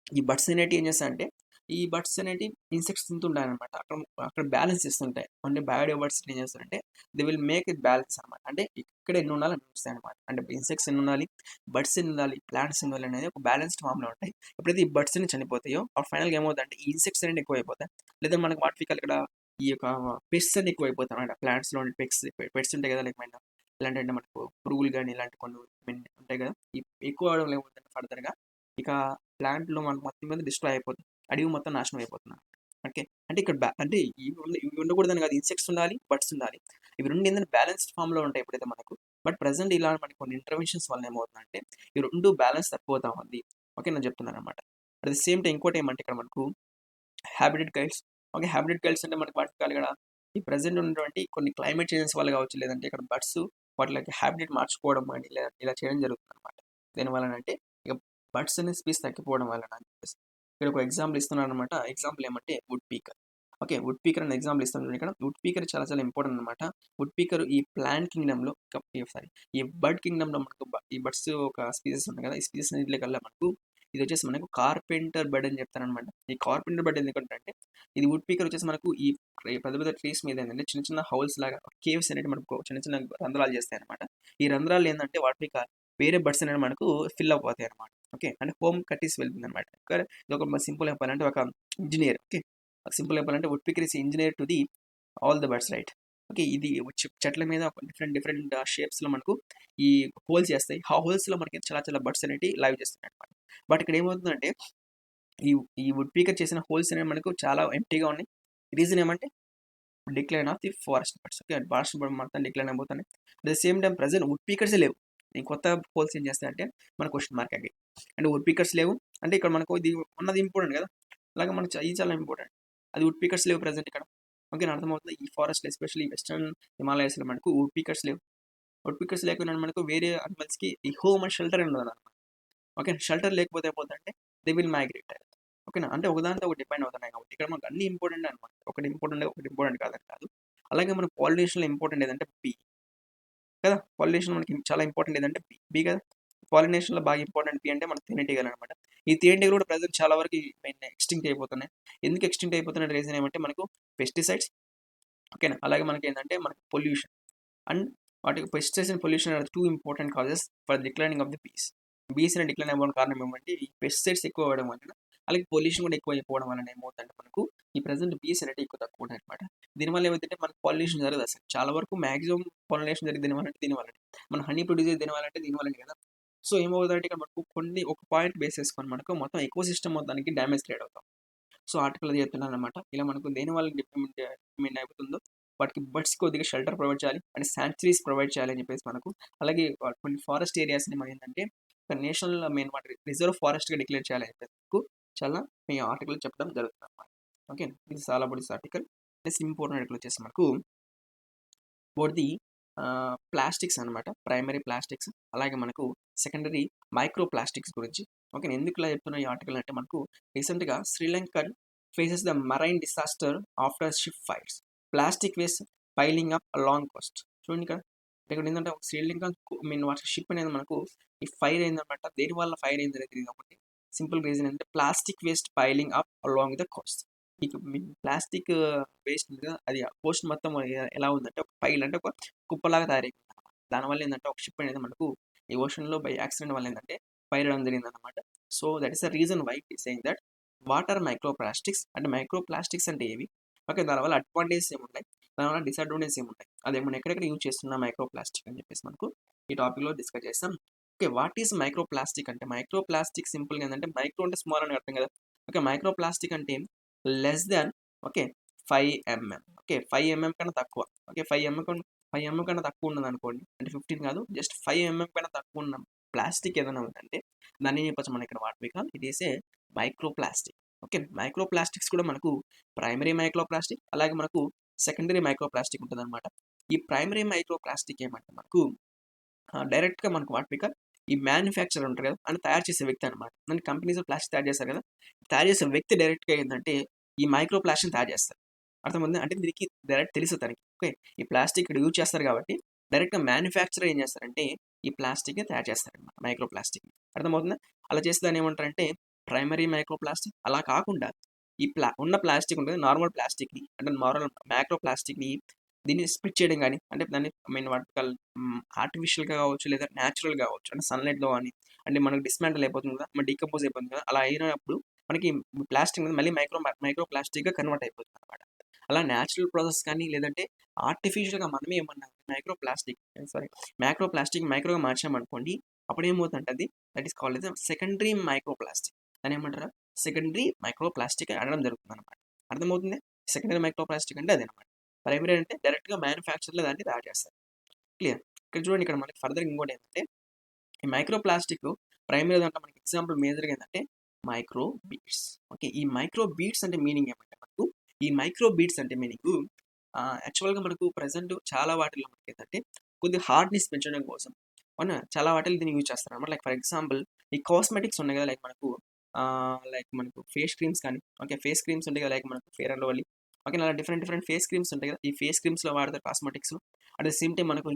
ఈ బడ్స్ అనేటివి ఏం చేస్తాయంటే ఈ బర్డ్స్ అనేటివి ఇన్సెక్ట్స్ తింటుంటాయనమాట. అక్కడ అక్కడ బ్యాలెన్స్ చేస్తుంటాయి. అంటే బయో బర్డ్స్ ఏం చేస్తారంటే they will make it balance అనమాట. అంటే ఇక్కడ ఎన్ని ఉండాలి అన్ని వస్తాయనమాట. అంటే ఇన్సెక్ట్స్ ఎన్ని ఉండాలి, బర్డ్స్ ఎన్ని ఉండాలి, ప్లాంట్స్ ఎన్ని ఉండాలి అనేది ఒక బ్యాలెన్స్డ్ ఫామ్‌లో ఉంటాయి. ఎప్పుడైతే ఈ బర్డ్స్ అన్ని చనిపోతాయో అప్పుడు ఫైనల్‌గా ఏమవుతుందంటే ఈ ఇన్సెక్ట్స్ అనేవి ఎక్కువైపోతాయి. లేదా మనకి వాటికి ఇక్కడ ఈ యొక్క పెస్ట్స్ అన్ని ఎక్కువైపోతాయి అనమాట. ప్లాంట్స్‌లో ఉండే పెట్స్ ఉంటాయి కదా! లైక్ ఎలాంటివంటే మనకు పురుగులు గాని ఇలాంటి కొన్ని ఉంటాయి కదా! ఎక్కువ అవడం వల్ల ఏమవుతుందంటే ఫర్దర్‌గా ఇక ప్లాంట్‌లో మనకు మొత్తం మీద డిస్ట్రాయ్ అయిపోతుంది. అడవి మొత్తం నాశనం అయిపోతుంది. ఓకే. అంటే ఇక్కడ అంటే ఇవి ఉండకూడదని కాదు. ఇన్సెక్ట్స్ ఉండాలి, బర్డ్స్ ఉండాలి. ఇవి 2 ఏందంటే బ్యాలెన్స్డ్ ఫార్మ్‌లో ఉంటాయి ఎప్పుడైతే మనకు. బట్ ప్రెజెంట్ ఇలా మనకి కొన్ని ఇంటర్వెన్షన్స్ వల్ల ఏమవుతుందంటే ఈ 2 బ్యాలెన్స్ తప్పిపోతా ఉంది. ఓకే. నేను చెప్తున్నాననమాట. అట్ ది సేమ్ టైమ్ ఇంకోటేమంటే ఇక్కడ మనకు హాబిటెట్ గైడ్స్. ఓకే. హాబిటెట్ గైడ్స్ అంటే మనకి వాటికి ఇక్కడ ఈ ప్రెజెంట్ ఉన్నటువంటి కొన్ని క్లైమేట్ చేంజెస్ వల్ల కావచ్చు, లేదంటే ఇక్కడ బర్డ్స్ వాటికి హాబిటెట్ మార్చుకోవడం అని ఇలా చేయడం జరుగుతుందనమాట. దేనివల్లనంటే ఇక బర్డ్స్ అనే స్పీస్ తగ్గిపోవడం వలన అని చెప్పేసి. ఇక్కడ ఒక ఎగ్జాంపుల్ ఇస్తున్నాననమాట. ఎగ్జాంపుల్ ఏమంటే వుడ్ పీకర్. ఓకే. వుడ్ పీకర్ అనే ఎగ్జాంపుల్ ఇస్తాను చూడండి ఇక్కడ. వుడ్ పీకర్ చాలా చాలా ఇంపార్టెంట్ అనమాట. వుడ్ పీకర్ ఈ ప్లాంట్ కింగ్డమ్‌లో సారీ ఈ బర్డ్ కింగ్డమ్‌లో మనకు ఈ బర్డ్స్ ఒక స్పీసెస్ ఉన్నాయి కదా! ఈ స్పీసెస్ అన్నిట్లికల్లా మనకు ఇదొచ్చేసి మనకు కార్పెంటర్ బర్డ్ అని చెప్తారనమాట. ఈ కార్పెంటర్ బర్డ్ ఎందుకంటే ఇది వుడ్ పీకర్ వచ్చేసి మనకు ఈ పెద్ద పెద్ద ట్రీస్ మీద ఏంటంటే చిన్న చిన్న హౌల్స్ లాగా కేవ్స్ అనేవి మనకు చిన్న చిన్న రంధ్రాలు చేస్తాయి అనమాట. ఈ రంధ్రాలు ఏంటంటే వాటిని వేరే బర్డ్స్ అనేవి మనకు ఫిల్ అయిపోతాయి అనమాట. ఓకే. అంటే హోమ్ కట్టేసి వెళ్తుంది అనమాట. ఇది ఒక సింపుల్ చెప్పాలంటే ఒక ఇంజినీర్. ఓకే. సింపుల్ చెప్పాలంటే woodpecker is engineer to the all the birds right. Okay. ఇది చెట్ల మీద డిఫరెంట్ డిఫరెంట్ షేప్స్‌లో మనకు ఈ హోల్స్ చేస్తాయి. ఆ హోల్స్‌లో మనకి చాలా చాలా బర్డ్స్ అనేవి లైవ్ చేస్తున్నాయి అనమాట. బట్ ఇక్కడ ఏమవుతుందంటే ఈ ఈ వుడ్ పీకర్ చేసిన హోల్స్ అనేవి మనకు చాలా ఎంప్టీగా ఉన్నాయి. రీజన్ ఏమంటే decline of the forest birds. Okay. Forest bird మొత్తం డిక్లైన్ అయిపోతున్నాయి. At the same time present వుడ్ పీకర్సే లేవు. ఈ కొత్త హోల్స్ ఏం చేస్తాయంటే మన క్వెషన్ మార్క్ అగైన్. అంటే వుడ్ పీకర్స్ లేవు. అంటే ఇక్కడ మనకు ఇది ఉన్నది ఇంపార్టెంట్ కదా! అలాగే మనకు ఇది చాలా ఇంపార్టెంట్. అది వుడ్ పీకర్స్ లేవు ప్రెజెంట్ ఇక్కడ. ఓకేనా? అర్థమవుతుందా? ఈ ఫారెస్ట్‌లో ఎస్పెషల్లీ వెస్టర్న్ హిమాలయాస్‌లో మనకు వుడ్ పీకర్స్ లేవు. వుడ్ పీకర్స్ లేకపోయినా మనకు వేరే అనిమల్స్‌కి ఈ హోమ్ అండ్ షెల్టర్ ఉండదన్నమాట. ఓకే. షెల్టర్ లేకపోతే ఏమవుతుందంటే దే విల్ మైగ్రేట్. ఓకేనా? అంటే ఒకదానితో ఒకటి డిపెండ్ అవుతున్నాయి కాబట్టి ఇక్కడ మనకు అన్ని ఇంపార్టెంటే అనమాట. ఒకటి ఇంపార్టెంట్, ఒకటి ఇంపార్టెంట్ కాదని కాదు. అలాగే మనకు పాలినేషన్‌లో ఇంపార్టెంట్ ఏదంటే బీ కదా! పాలినేషన్ మనకి చాలా ఇంపార్టెంట్ ఏదంటే బీ కదా! పాలినేషన్‌లో బాగా ఇంపార్టెంట్ బీ అంటే మన తేనెటీగలనమాట. ఈ తేనెటీగలు కూడా ప్రెజెంట్ చాలా వరకు ఎక్స్టింక్ట్ అయిపోతున్నాయి. ఎందుకు ఎక్స్టింక్ట్ అయిపోతున్న రీజన్ ఏమంటే మనకు పెస్టిసైడ్స్. ఓకేనా? అలాగే మనకేంటంటే మనకి పొల్యూషన్. అండ్ వాటికి pesticides and pollution are 2 important causes for declining of the bees. Bees అనేవి డిక్లైన్ అవ్వడానికి కారణం ఏమంటే ఈ పెస్టిసైడ్స్ ఎక్కువ అవ్వడం వలన, అలాగే పొల్యూషన్ కూడా ఎక్కువ అయిపోవడం వలన ఏమవుతుందంటే మనకు ఈ ప్రెజెంట్ బీస్ అనేవి ఎక్కువ తక్కువ ఉన్నాయన్నమాట. దీనివల్ల ఏమైందంటే మనకు పొల్యూషన్ జరగదు అసలు. చాలా వరకు మాక్సిమం పొల్యూషన్ జరిగేది దీనివల్లనే. మన హనీ ప్రొడ్యూస్ అయ్యేది దేనివల్లంటే దీనివల్లనే కదా! సో ఏమవుతుందంటే ఇక్కడ మనకు కొన్ని ఒక పాయింట్ బేస్ చేసుకొని మనకు మొత్తం ఎకోసిస్టమ్ మొత్తానికి డ్యామేజ్ క్రియేట్ అవుతాం. సో ఆర్టికల్ అది చెప్తున్నాననమాట. ఇలా మనకు దేనివల్ల డిపెండ్ అయిపోతుందో వాటికి బర్డ్స్‌కి కొద్దిగా షెల్టర్ ప్రొవైడ్ చేయాలి. అండ్ సాంక్చురీస్ ప్రొవైడ్ చేయాలి అని చెప్పేసి మనకు. అలాగే కొన్ని ఫారెస్ట్ ఏరియాస్‌ని మనం ఏంటంటే ఒక నేషనల్ మెయిన్ వాటి రిజర్వ్ ఫారెస్ట్‌గా డిక్లేర్ చేయాలి అని చెప్పేసి మనకు చాలా మీ ఆర్టికల్ చెప్పడం జరుగుతుందన్నమాట. Okay. This is all about this article. Next important article వచ్చేసి మనకు అబౌట్ ది ప్లాస్టిక్స్ అనమాట. ప్రైమరీ ప్లాస్టిక్స్ అలాగే మనకు సెకండరీ మైక్రో ప్లాస్టిక్స్ గురించి. ఓకే. నేను ఎందుకు ఇలా చెప్తున్నా ఈ ఆర్టికల్ అంటే మనకు రీసెంట్‌గా Sri Lankan faces the marine disaster after ship fires. Plastic waste piling up along Coast. చూడండి ఇక్కడ. ఇక్కడ ఏంటంటే ఒక శ్రీలంక వాటి షిప్ అనేది మనకు ఈ ఫైర్ అయిందనమాట. దేనివల్ల ఫైర్ అయిందనేది తెలీదు ఒకటి. సింపుల్ రీజన్ ఏంటంటే plastic waste piling up along the Coast. మీకు ప్లాస్టిక్ వేస్ట్ ఉంది కదా! అది కోస్ట్ మొత్తం ఎలా ఉందంటే ఒక పైల్ అంటే ఒక కుప్పలాగా తయారైపోయిందనమాట. దానివల్ల ఏందంటే ఒక షిప్ అనేది మనకు ఈ ఓషన్‌లో బై యాక్సిడెంట్ వల్ల ఏందంటే ఫైర్ అవ్వడం జరిగిందనమాట. So, that is the reason why it is saying that what are micro plastics అంటే మైక్రో ప్లాస్టిక్స్ అంటే ఏవి? ఓకే. దానివల్ల అడ్వాంటేజెస్ ఏముంటాయి? దానివల్ల డిసడ్వాంటేజెస్ ఏముంటాయి? అదే మనం ఎక్కడెక్కడ యూజ్ చేస్తున్న మైక్రో ప్లాస్టిక్ అని చెప్పేసి మనకు ఈ టాపిక్‌లో డిస్కస్ చేస్తాం. Okay. What is micro plastic అంటే మైక్రో ప్లాస్టిక్ సింపుల్‌గా ఏందంటే మైక్రో అంటే స్మాల్ అని అర్థం కదా! ఓకే. మైక్రో ప్లాస్టిక్ అంటే less than okay. 5 MM. Okay. 5 MM కన్నా తక్కువ. ఓకే. 5 ఎంఎం కన్నా తక్కువ ఉన్నదనుకోండి. అంటే 15 కాదు. జస్ట్ 5 ఎంఎం కన్నా తక్కువ ఉన్న ప్లాస్టిక్ ఏదైనా ఉందంటే దాన్ని ఏం చెప్పొచ్చు మనం ఇక్కడ what we call it is a micro plastic. Okay. Micro plastics కూడా మనకు ప్రైమరీ మైక్రో ప్లాస్టిక్ అలాగే మనకు సెకండరీ మైక్రో ప్లాస్టిక్ ఉంటదనమాట. ఈ ప్రైమరీ మైక్రో ప్లాస్టిక్ ఏమంటే మనకు డైరెక్ట్‌గా మనకు వాట్ వి కాల్ ఈ మ్యానుఫ్యాక్చరర్ ఉంటారు కదా! అంటే తయారు చేసే వ్యక్తి అనమాట. మన కంపెనీస్‌లో ప్లాస్టిక్ తయారు చేస్తారు కదా! తయారు చేసే వ్యక్తి డైరెక్ట్‌గా ఏందంటే ఈ మైక్రో ప్లాస్టిక్‌ని తయారు చేస్తారు. అర్థమైందా? అంటే దీనికి డైరెక్ట్ తెలుసు తనకి. ఓకే. ఈ ప్లాస్టిక్ ఇక్కడ యూజ్ చేస్తారు కాబట్టి డైరెక్ట్‌గా మ్యానుఫ్యాక్చరర్ ఏం చేస్తారంటే ఈ ప్లాస్టిక్‌ని తయారు చేస్తారనమాట. మైక్రో ప్లాస్టిక్‌ని. అర్థమవుతుందా? అలా చేస్తే దాన్ని ఏమంటారంటే ప్రైమరీ మైక్రో ప్లాస్టిక్. అలా కాకుండా ఈ ఉన్న ప్లాస్టిక్ ఉంటుంది నార్మల్ ప్లాస్టిక్ని అంటే నార్మల్ మైక్రో ప్లాస్టిక్ని దీన్ని స్ప్లిట్ చేయడం కానీ అంటే దాన్ని వాటికల్ ఆర్టిఫిషియల్గా కావచ్చు లేదా న్యాచురల్ కావచ్చు అంటే సన్లైట్లో కానీ అంటే మనకు డిస్మాంటల్ అయిపోతుంది కదా మన డీకంపోజ్ అయిపోతుంది కదా అలా అయినప్పుడు మనకి ప్లాస్టిక్ అనేది మళ్ళీ మైక్రో ప్లాస్టిక్గా కన్వర్ట్ అయిపోతుంది అనమాట. అలా న్యాచురల్ ప్రాసెస్ కానీ లేదంటే ఆర్టిఫిషియల్గా మనమే ఏమన్నా మైక్రో ప్లాస్టిక్ మైక్రోగా మార్చామనుకోండి అప్పుడు ఏమవుతుందంటే అది that is called secondary micro plastic. దాని ఏమంటారా సెకండరీ మైక్రో ప్లాస్టిక్ అనడం జరుగుతుంది అనమాట. అర్థమవుతుంది? సెకండరీ మైక్రో ప్లాస్టిక్ అంటే అదనమాట. ప్రైమరీ అంటే డైరెక్ట్గా మ్యానుఫ్యాక్చర్లో దాన్ని తయారు చేస్తారు. క్లియర్. ఇక్కడ చూడండి ఇక్కడ మనకి ఫర్దర్ ఇంకోటి ఏంటంటే ఈ మైక్రో ప్లాస్టిక్ ప్రైమరీ దాంట్లో మనకి ఎగ్జాంపుల్ మేజర్గా ఏంటంటే మైక్రో బీడ్స్. ఓకే, ఈ మైక్రో బీడ్స్ అంటే మీనింగ్ ఏమంటే మనకు ఈ మైక్రో బీడ్స్ అంటే మీనింగ్ యాక్చువల్గా మనకు ప్రజెంట్ చాలా వాటిల్లో మనకి ఏంటంటే కొద్దిగా హార్డ్నెస్ పెంచడం కోసం అవునా చాలా వాటిల్లో దీన్ని యూజ్ చేస్తారు అనమాట. లైక్ ఫర్ ఎగ్జాంపుల్ ఈ కాస్మెటిక్స్ ఉన్నాయి కదా లైక్ మనకు ఫేస్ క్రీమ్స్ కానీ ఓకే ఫేస్ క్రీమ్స్ ఉంటాయి కదా లైక్ మనకు ఫేర్ అండ్ లవ్లీ ఓకే అలా డిఫరెంట్ ఫేస్ క్రీమ్స్ ఉంటాయి కదా ఈ ఫేస్ క్రీమ్స్లో వాడతారు కాస్మెటిక్స్లో. అట్ ద సేమ్ టైం మనకు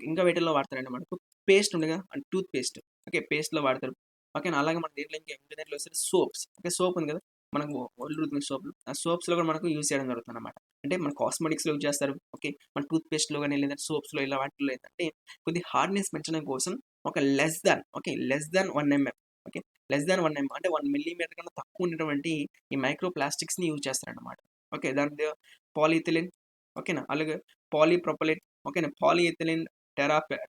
ఇంకా వీటిల్లో వాడతారండి మనకు పేస్ట్ ఉంది కదా అంటే టూత్ పేస్ట్ ఓకే పేస్ట్లో వాడతారు ఓకేనా. అలాగే మన దీంట్లో ఇంకా ఇంటర్నెట్లో వస్తే సోప్స్ ఓకే సోప్ ఉంది కదా మనకు ఒళ్ళు రుద్దిన సోప్లు ఆ సోప్స్లో కూడా మనకు యూజ్ చేయడం జరుగుతుంది అనమాట. అంటే మన కాస్మెటిక్స్లో యూజ్ చేస్తారు ఓకే మన టూత్ పేస్ట్లో కానీ లేదంటే సోప్స్లో ఇలా వాటిలో ఏంటంటే కొద్ది హార్డ్నెస్ పెంచడం కోసం ఒక less than 1 mm okay less than 1 mm అంటే 1 mm కన్నా తక్కువ ఉన్నటువంటి ఈ మైక్రో ప్లాస్టిక్స్ని యూజ్ చేస్తారనమాట. ఓకే దాని పాలిఇథిలిన్ ఓకేనా అలాగే పాలీప్రొపలిన్ ఓకేనా పాలిఇథిలిన్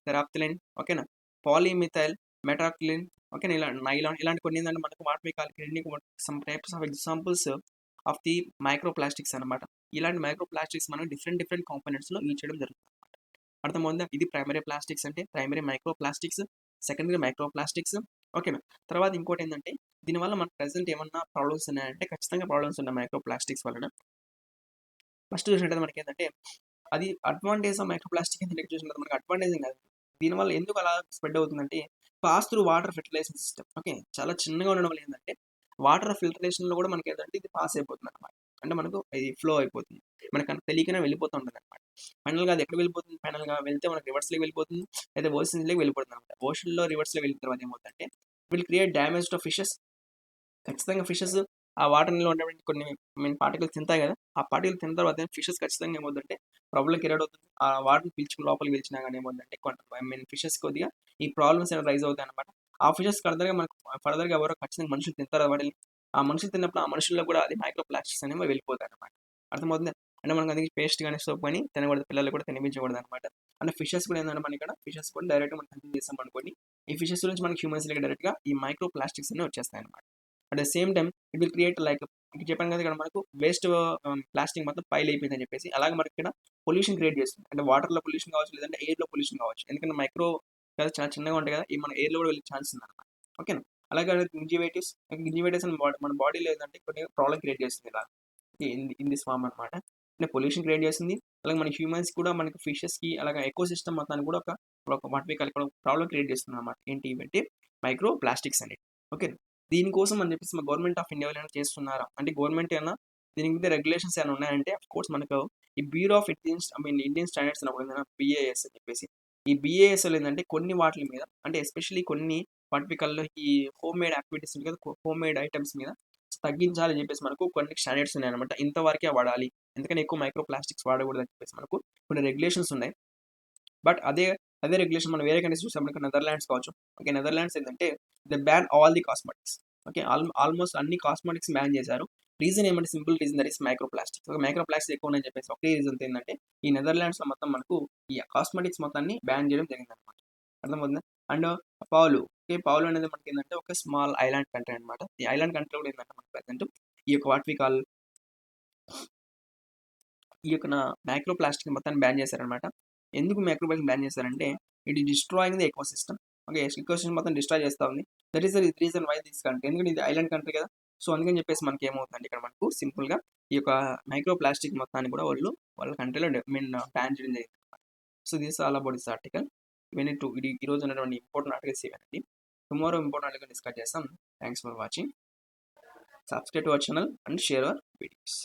టెరాప్థలిన్ ఓకేనా పాలీమిథైల్ మెటాక్లిన్ ఓకేనా ఇలా నైలాన్ ఇలాంటి కొన్ని ఏంటంటే మనకు వాటిపై కాలికి some types of examples of the micro plastics అనమాట. ఇలాంటి మైక్రో ప్లాస్టిక్స్ మనం డిఫరెంట్ కాంపోనెంట్స్లో యూజ్ చేయడం జరుగుతుంది అనమాట. అర్థమవుతుందా? ఇది ప్రైమరీ ప్లాస్టిక్స్ అంటే primary micro plastics secondary micro plastics ఓకేనా. తర్వాత ఇంకోటి ఏంటంటే దీనివల్ల మనకు ప్రెసెంట్ ఏమన్నా ప్రాబ్లమ్స్ ఉన్నాయంటే ఖచ్చితంగా ప్రాబ్లమ్స్ ఉన్నాయి మైక్రో ప్లాస్టిక్స్ వలన. ఫస్ట్ చూసినట్టయితే మనకి ఏంటంటే అది అడ్వాంటేజ్ ఆఫ్ మైక్రో ప్లాస్టిక్ ఏంటంటే చూసినట్టు మనకి అడ్వాంటేజ్ కాదు. దీనివల్ల ఎందుకు అలా స్ప్రెడ్ అవుతుందంటే pass through water filtration system okay చాలా చిన్నగా ఉండడం వల్ల ఏంటంటే వాటర్ ఫిల్టరేషన్లో కూడా మనకి ఏంటంటే ఇది పాస్ అయిపోతుంది అనమాట. అంటే మనకు ఇది ఫ్లో అయిపోతుంది మనకు తెలియకనే వెళ్ళిపోతూ ఉంటుంది అనమాట. ఫైనల్గా అది ఎక్కడ వెళ్ళిపోతుంది ఫైనల్గా వెళ్తే మనకి రివర్స్లోకి వెళ్ళిపోతుంది అయితే ఓషన్స్లోకి వెళ్ళిపోతుంది అనమాట. ఓషన్లో రివర్స్లో వెళ్ళిన తర్వాత ఏమవుతుందంటే will create damage to fishes. ఖచ్చితంగా ఫిషెస్ ఆ వాటర్లో ఉన్నటువంటి కొన్ని పార్టికల్స్ తింటాయి కదా ఆ పార్టికల్ తిన్న తర్వాత ఫిషెస్ ఖచ్చితంగా ఏమవుతుందంటే ప్రాబ్లం క్రియేట్ అవుతుంది. ఆ వాటర్ పీల్చుకుని లోపలికి పిలిచినా కానీ ఏమవుతుందంటే ఫిషెస్ కొద్దిగా ఈ ప్రాబ్లమ్స్ అనేవి రైజ్ అవుతాయి అనమాట. ఆ ఫిషెస్ ఫర్దర్గా ఎవరో ఖచ్చితంగా మనుషులు తింటారు వాటిని. ఆ మనుషులు తిన్నప్పుడు ఆ మనుషుల్లో కూడా అది మైక్రో ప్లాస్టిక్స్ అనేవి వెళ్ళిపోతాయి అనమాట. అర్థమవుతుంది. అంటే మనకు అందుకే పేస్ట్ కానీ సోప్ కానీ తినకూడదు పిల్లలు కూడా తినిపించకూడదు అనమాట. అంటే ఫిషెస్ కూడా ఏంటంటే మన ఇక్కడ ఫిషెస్ కూడా డైరెక్ట్గా మనం కన్జ్యూమ్ చేస్తాం అనుకోండి ఈ ఫిషెస్ నుంచి మనకి హ్యూమన్స్కి డైరెక్ట్గా ఈ మైక్రో ప్లాస్టిక్స్ అనేవి వచ్చేస్తాయి అనమాట. At the same time it will create like చెప్పాను కదా ఇక్కడ మనకు వేస్ట్ ప్లాస్టిక్ మొత్తం పైల్ అయిపోయిందని చెప్పేసి అలాగే మనకి ఇక్కడ పొల్యూషన్ క్రియేట్ చేస్తుంది. అంటే వాటర్లో పొల్యూషన్ కావచ్చు లేదంటే ఎయిర్లో పొల్యూషన్ కావచ్చు. ఎందుకంటే మైక్రో కదా చాలా చిన్నగా ఉంటాయి కదా ఈ మన ఎయిర్లో కూడా వెళ్ళే ఛాన్స్ ఉంది అనమాట. ఓకేనా అలాగే గింజివైటిస్ మన బాడీలో ఏంటంటే కొన్ని ప్రాబ్లం క్రియేట్ చేస్తుంది ఇలా ఇన్ దిస్ ఫామ్ అనమాట. అంటే పొల్యూషన్ క్రియేట్ చేస్తుంది అలాగే మన హ్యూమన్స్ కూడా మనకి ఫిషెస్కి అలాగే ఎకో సిస్టమ్ మొత్తాన్ని కూడా ఒక వాటి ప్రాబ్లం క్రియేట్ చేస్తుంది అనమాట. ఏంటి ఇవంటే మైక్రో ప్లాస్టిక్స్ అనేది. ఓకే దీనికోసం అని చెప్పేసి మన గవర్నమెంట్ ఆఫ్ ఇండియా ఏమైనా చేస్తున్నారా అంటే గవర్నమెంట్ ఏమైనా దీని మీద రెగ్యులేషన్స్ ఏమైనా ఉన్నాయంటే అఫ్ కోర్స్ మనకు ఈ బ్యూరో ఆఫ్ ఇండియన్ స్టాండర్డ్స్ అని బిఏఎస్ అని చెప్పేసి ఈ బిఏఎస్ఎల్ ఏంటంటే కొన్ని వాటి మీద అంటే ఎస్పెషల్లీ కొన్ని వాటికల్లో ఈ హోమ్ మేడ్ యాక్టివిటీస్ కదా హోమ్ మేడ్ ఐటమ్స్ మీద తగ్గించాలని చెప్పేసి మనకు కొన్ని స్టాండర్డ్స్ ఉన్నాయి అనమాట. ఇంతవరకే వాడాలి ఎందుకంటే ఎక్కువ మైక్రో ప్లాస్టిక్స్ వాడకూడదు అని చెప్పేసి మనకు కొన్ని రెగ్యులేషన్స్ ఉన్నాయి. బట్ అదే రెగ్యులేషన్ మనం వేరే కంట్రీస్ చూసాం నెదర్లాండ్స్ కావచ్చు. ఓకే నెదర్లాండ్స్ ఏంటంటే the ban all the cosmetics. Okay almost అన్ని కాస్మెటిక్స్ బ్యాన్ చేశారు. రీజన్ ఏమంటే simple reason that is micro plastics. Micro plastics ఎక్కువ ఉన్నాయని చెప్పేసి ఒకటే రీజన్ ఏంటంటే ఈ నెదర్లాండ్స్లో మొత్తం మనకు ఈ కాస్మెటిక్స్ మొత్తాన్ని బ్యాన్ చేయడం జరిగింది అనమాట. అర్థమవుతుందా. అండ్ పాలు అనేది మనకి ఏంటంటే ఒక స్మాల్ ఐలాండ్ కంట్రీ అనమాట. ఈ ఐలాండ్ కంట్రీ కూడా ఏంటంటే మనకి ప్రజెంట్ ఈ యొక్క వాట్ వి కాల్ ఈ యొక్క మైక్రో ప్లాస్టిక్ మొత్తాన్ని బ్యాన్ చేశారనమాట. ఎందుకు మైక్రో ప్లాస్టిక్ బ్యాన్ చేశారంటే it destroying the eco system. Okay eco system మొత్తం డిస్ట్రాయ్ చేస్తూ ఉంది. That is the reason why this country ఎందుకంటే ఇది ఐలాండ్ కంట్రీ కదా సో అందుకని చెప్పేసి మనకి ఏమవుతుందంటే ఇక్కడ మనకు సింపుల్గా ఈ యొక్క మైక్రో ప్లాస్టిక్ మొత్తాన్ని కూడా వాళ్ళ కంట్రీలో బ్యాన్ చేయడం జరిగింది అనమాట. So this all about this article. ఇవన్నీ ఇది ఈరోజు ఉన్నటువంటి ఇంపార్టెంట్ ఆర్టికల్స్ ఇవన్నీ. టుమారో ఇంపార్టెంట్ ఆర్టికల్ డిస్కస్ చేస్తాం. Thanks for watching. Subscribe to our channel and share our videos.